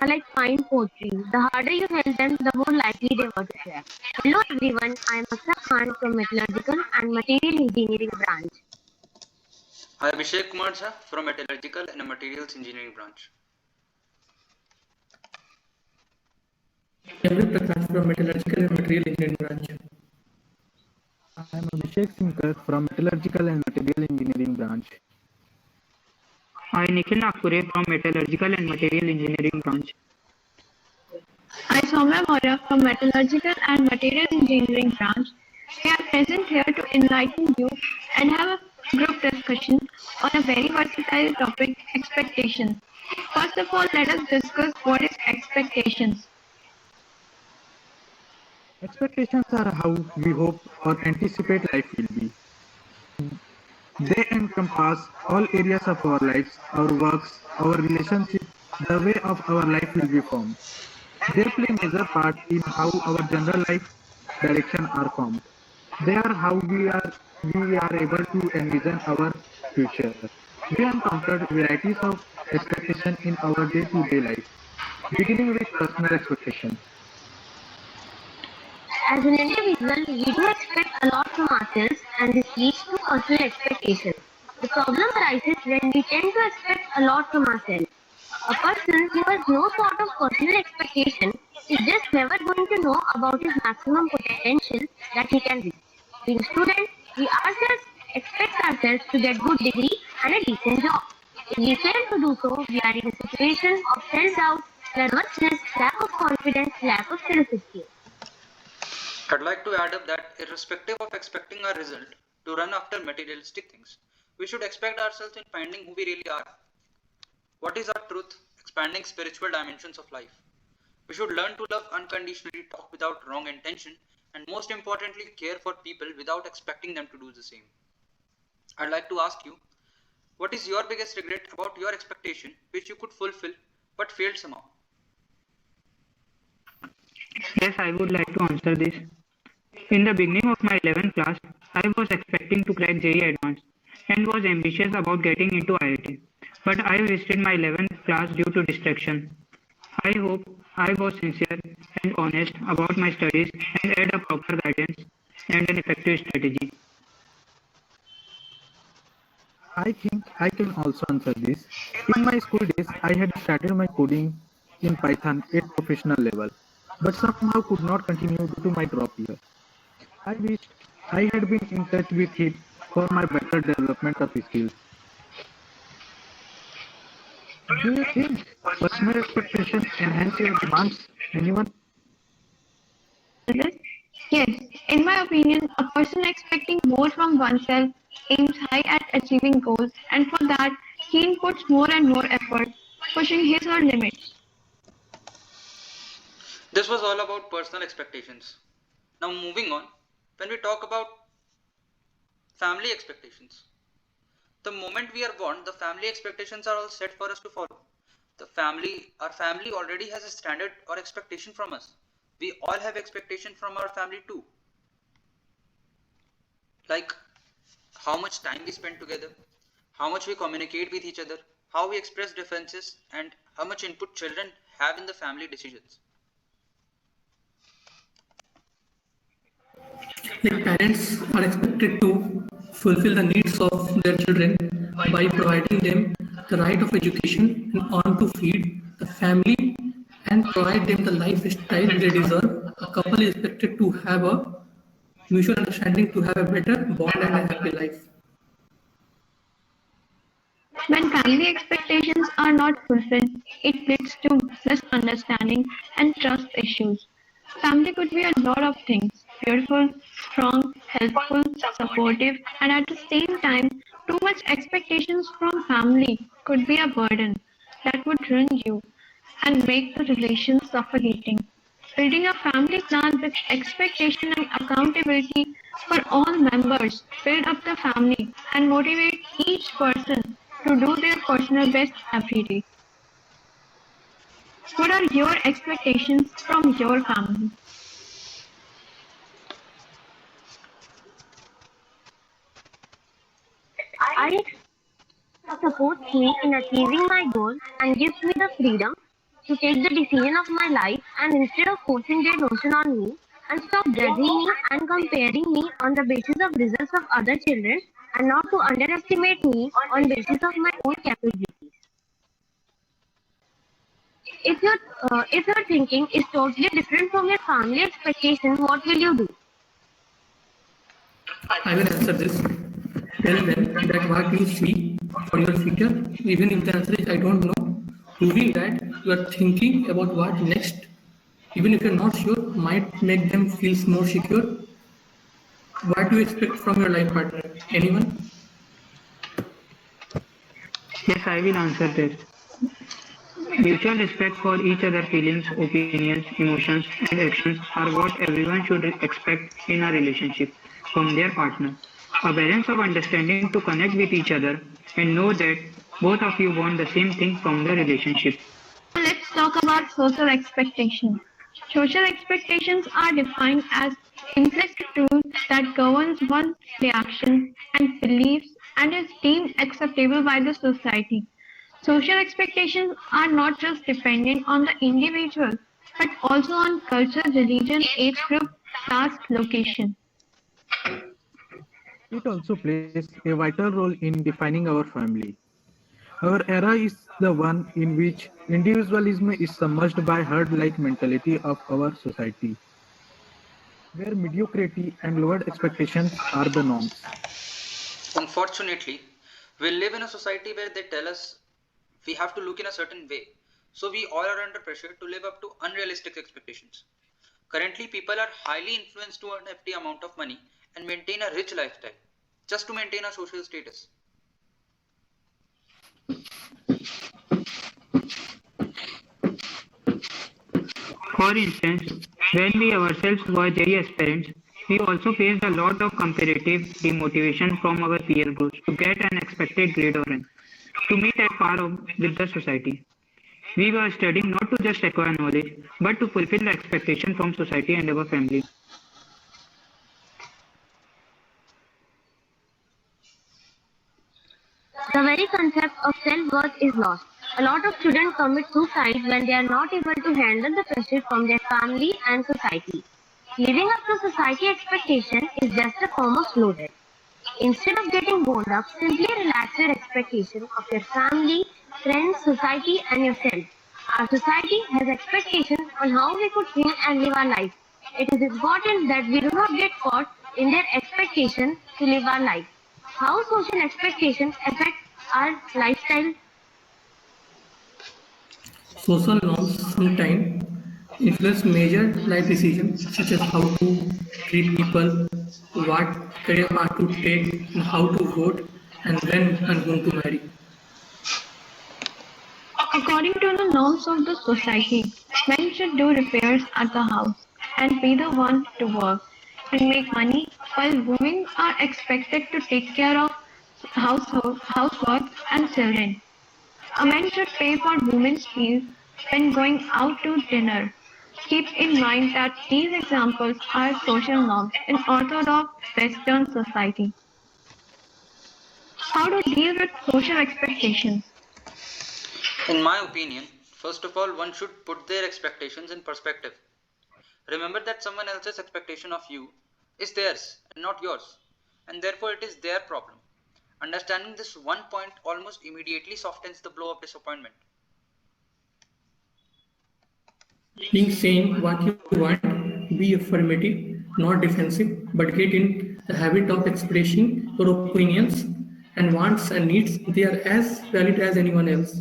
are like fine poetry. The harder you held them, the more likely they were to share. Hello everyone, I am Aksa Khan from Metallurgical and Material Engineering branch. I am Abhishek Kumar Jha from Metallurgical and Materials Engineering branch. Every Prakash from Metallurgical and Material Engineering branch. I am Abhishek Simkar from Metallurgical and Material Engineering branch. I Nikhil Nagpure from Metallurgical and Material Engineering branch. I Soumya Maurya from Metallurgical and Material Engineering branch. We are present here to enlighten you and have a group discussion on a very versatile topic, expectations. First of all, let us discuss what is expectations. Expectations are how we hope or anticipate life will be. They encompass all areas of our lives, our works, our relationships, the way of our life will be formed. They play a major part in how our general life direction are formed. They are how we are able to envision our future. We encountered varieties of expectation in our day-to-day life, beginning with personal expectations. As an individual, we do expect a lot from ourselves and this leads to personal expectations. The problem arises when we tend to expect a lot from ourselves. A person who has no sort of personal expectation is just never going to know about his maximum potential that he can reach. Being students, we ourselves expect ourselves to get good degree and a decent job. If we fail to do so, we are in a situation of self-doubt, nervousness, lack of confidence, lack of self-esteem. I'd like to add up that irrespective of expecting our result to run after materialistic things, we should expect ourselves in finding who we really are. What is our truth? Expanding spiritual dimensions of life. We should learn to love unconditionally, talk without wrong intention, and most importantly, care for people without expecting them to do the same. I'd like to ask you, what is your biggest regret about your expectation which you could fulfill but failed somehow? Yes, I would like to answer this. In the beginning of my 11th class, I was expecting to crack JEE Advanced and was ambitious about getting into IIT. But I wasted my 11th class due to distraction. I hope I was sincere and honest about my studies and had a proper guidance and an effective strategy. I think I can also answer this. In my school days, I had started my coding in Python at professional level, but somehow could not continue due to my drop year. I wished I had been in touch with it for my better development of skills. Do you think personal expectations enhance your demands? Anyone? Yes, in my opinion, a person expecting more from oneself aims high at achieving goals, and for that, he inputs more and more effort, pushing his or her limits. This was all about personal expectations. Now moving on, when we talk about family expectations. The moment we are born, the family expectations are all set for us to follow. Our family already has a standard or expectation from us. We all have expectation from our family too. Like how much time we spend together, how much we communicate with each other, how we express differences, and how much input children have in the family decisions. Like parents are expected to fulfill the needs of their children by providing them the right of education and on to feed the family and provide them the lifestyle they deserve. A couple is expected to have a mutual understanding to have a better bond and a happy life. When family expectations are not fulfilled, it leads to misunderstanding and trust issues. Family could be a lot of things: beautiful, strong, helpful, supportive, and at the same time, too much expectations from family could be a burden that would ruin you and make the relation suffocating. Building a family plan with expectation and accountability for all members build up the family and motivate each person to do their personal best every day. What are your expectations from your family? I supports me in achieving my goal and gives me the freedom to take the decision of my life, and instead of forcing their notion on me, and stop judging me and comparing me on the basis of results of other children, and not to underestimate me on basis of my own capabilities. If your thinking is totally different from your family expectation, what will you do? I will answer this. Tell them that what you see for your future, even if the answer is I don't know, proving that you are thinking about what next, even if you're not sure, might make them feel more secure. What do you expect from your life partner? Anyone? Yes, I will answer this. Mutual respect for each other's feelings, opinions, emotions, and actions are what everyone should expect in a relationship from their partner. A balance of understanding to connect with each other and know that both of you want the same thing from the relationship. Now let's talk about social expectations. Social expectations are defined as implicit rules that governs one's reactions and beliefs and is deemed acceptable by the society. Social expectations are not just dependent on the individual, but also on culture, religion, age group, caste, location. It also plays a vital role in defining our family. Our era is the one in which individualism is submerged by herd-like mentality of our society, where mediocrity and lowered expectations are the norms. Unfortunately, we live in a society where they tell us we have to look in a certain way. So we all are under pressure to live up to unrealistic expectations. Currently, people are highly influenced to earn a hefty amount of money and maintain a rich lifestyle just to maintain a social status. For instance, when we ourselves were very aspirants, we also faced a lot of comparative demotivation from our peer groups to get an expected grade or rank, to meet at par with the society. We were studying not to just acquire knowledge, but to fulfill the expectation from society and our family. The very concept of self-worth is lost. A lot of students commit suicide when they are not able to handle the pressure from their family and society. Living up to society expectation is just a form of slow death. Instead of getting bored up, simply relax your expectation of your family, friends, society, and yourself. Our society has expectations on how we could think and live our life. It is important that we do not get caught in their expectation to live our life. How social expectations affect our lifestyle. Social norms sometimes influence major life decisions such as how to treat people, what career path to take, and how to vote, and when and whom to marry. According to the norms of the society, men should do repairs at the house and be the one to work and make money, while women are expected to take care of housework and children. A man should pay for women's meals when going out to dinner. Keep in mind that these examples are social norms in orthodox Western society. How to deal with social expectations? In my opinion, first of all, one should put their expectations in perspective. Remember that someone else's expectation of you is theirs and not yours, and therefore it is their problem. Understanding this one point almost immediately softens the blow of disappointment. Being saying what you want, be affirmative, not defensive, but get in the habit of expressing your opinions and wants and needs. They are as valid as anyone else.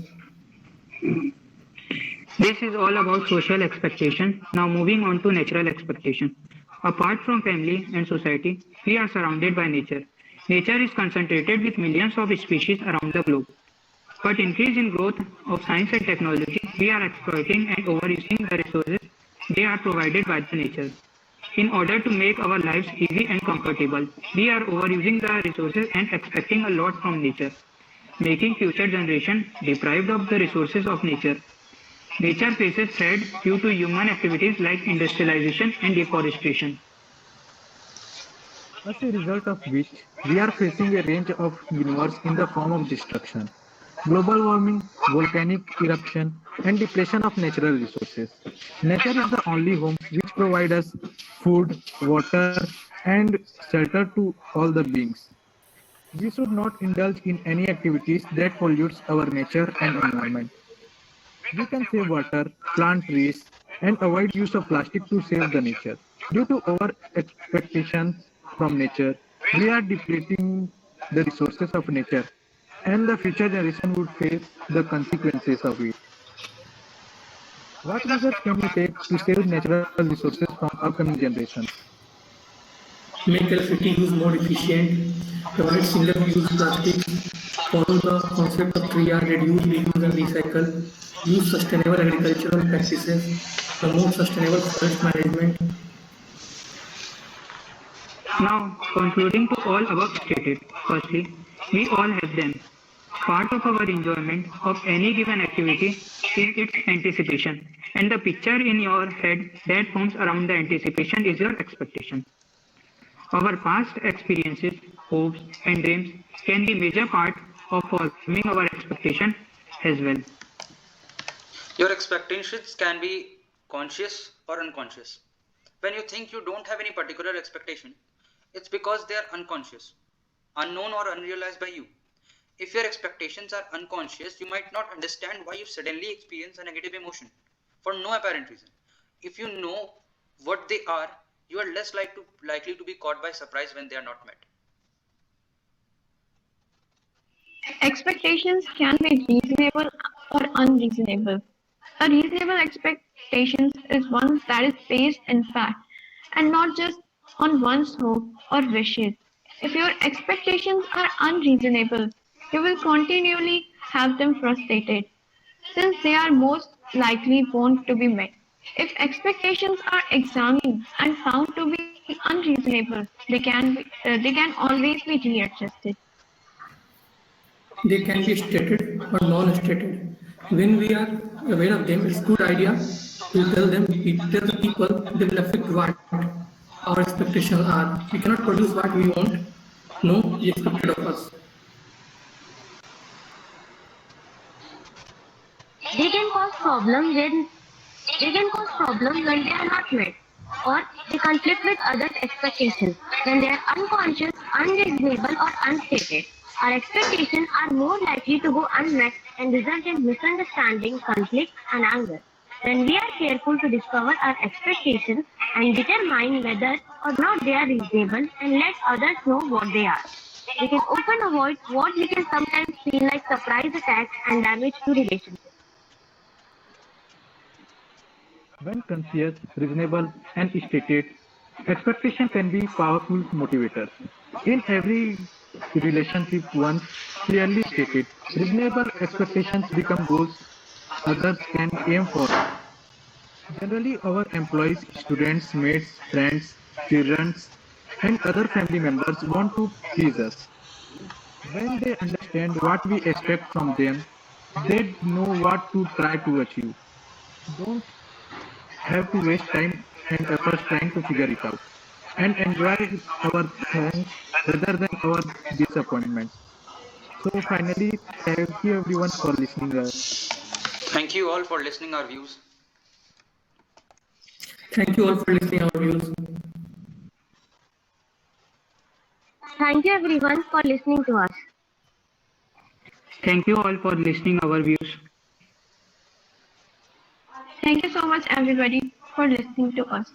This is all about social expectation. Now moving on to natural expectation. Apart from family and society, we are surrounded by nature. Nature is concentrated with millions of species around the globe. But increase in growth of science and technology, we are exploiting and overusing the resources they are provided by the nature. In order to make our lives easy and comfortable, we are overusing the resources and expecting a lot from nature, making future generations deprived of the resources of nature. Nature faces threat due to human activities like industrialization and deforestation. As a result of which, we are facing a range of universe in the form of destruction. Global warming, volcanic eruption, and depletion of natural resources. Nature is the only home which provides us food, water, and shelter to all the beings. We should not indulge in any activities that pollutes our nature and environment. We can save water, plant trees, and avoid use of plastic to save the nature. Due to our expectations from nature, we are depleting the resources of nature, and the future generation would face the consequences of it. What measures can we take to save natural resources from upcoming generations? Make electricity use more efficient, avoid single-use plastics, follow the concept of 3R, reduce, reuse and recycle, use sustainable agricultural practices, promote sustainable forest management. Now, concluding to all above stated, firstly, we all have them. Part of our enjoyment of any given activity is its anticipation, and the picture in your head that forms around the anticipation is your expectation. Our past experiences, hopes, and dreams can be major part of forming our expectation as well. Your expectations can be conscious or unconscious. When you think you don't have any particular expectation, it's because they are unconscious, unknown or unrealized by you. If your expectations are unconscious, you might not understand why you suddenly experience a negative emotion for no apparent reason. If you know what they are, you are less likely to be caught by surprise when they are not met. Expectations can be reasonable or unreasonable. A reasonable expectation is one that is based in fact and not just on one's hope or wishes. If your expectations are unreasonable, you will continually have them frustrated since they are most likely won't to be met. If expectations are examined and found to be unreasonable, they can always be readjusted. They can be stated or non-stated. When we are aware of them, it's a good idea to tell the people they will affect what our expectations are. We cannot produce what we want. No, is expected of us. They can cause problems when they are not met, or they conflict with others' expectations when they are unconscious, unreasonable, or unstated. Our expectations are more likely to go unmet and result in misunderstanding, conflict, and anger. When we are careful to discover our expectations and determine whether or not they are reasonable and let others know what they are, we can often avoid what we can sometimes feel like surprise attacks and damage to relationships. When conscious, reasonable, and stated, expectation can be powerful motivators. In every relationship, once clearly stated, reasonable expectations become goals others can aim for. Generally, our employees, students, mates, friends, children, and other family members want to please us. When they understand what we expect from them, they know what to try to achieve. Don't have to waste time and efforts trying to figure it out and enjoy our triumphs rather than our disappointments. So finally, thank you everyone for listening us. Thank you all for listening our views. Thank you all for listening our views. Thank you everyone for listening to us. Thank you all for listening our views. Thank you so much everybody for listening to us.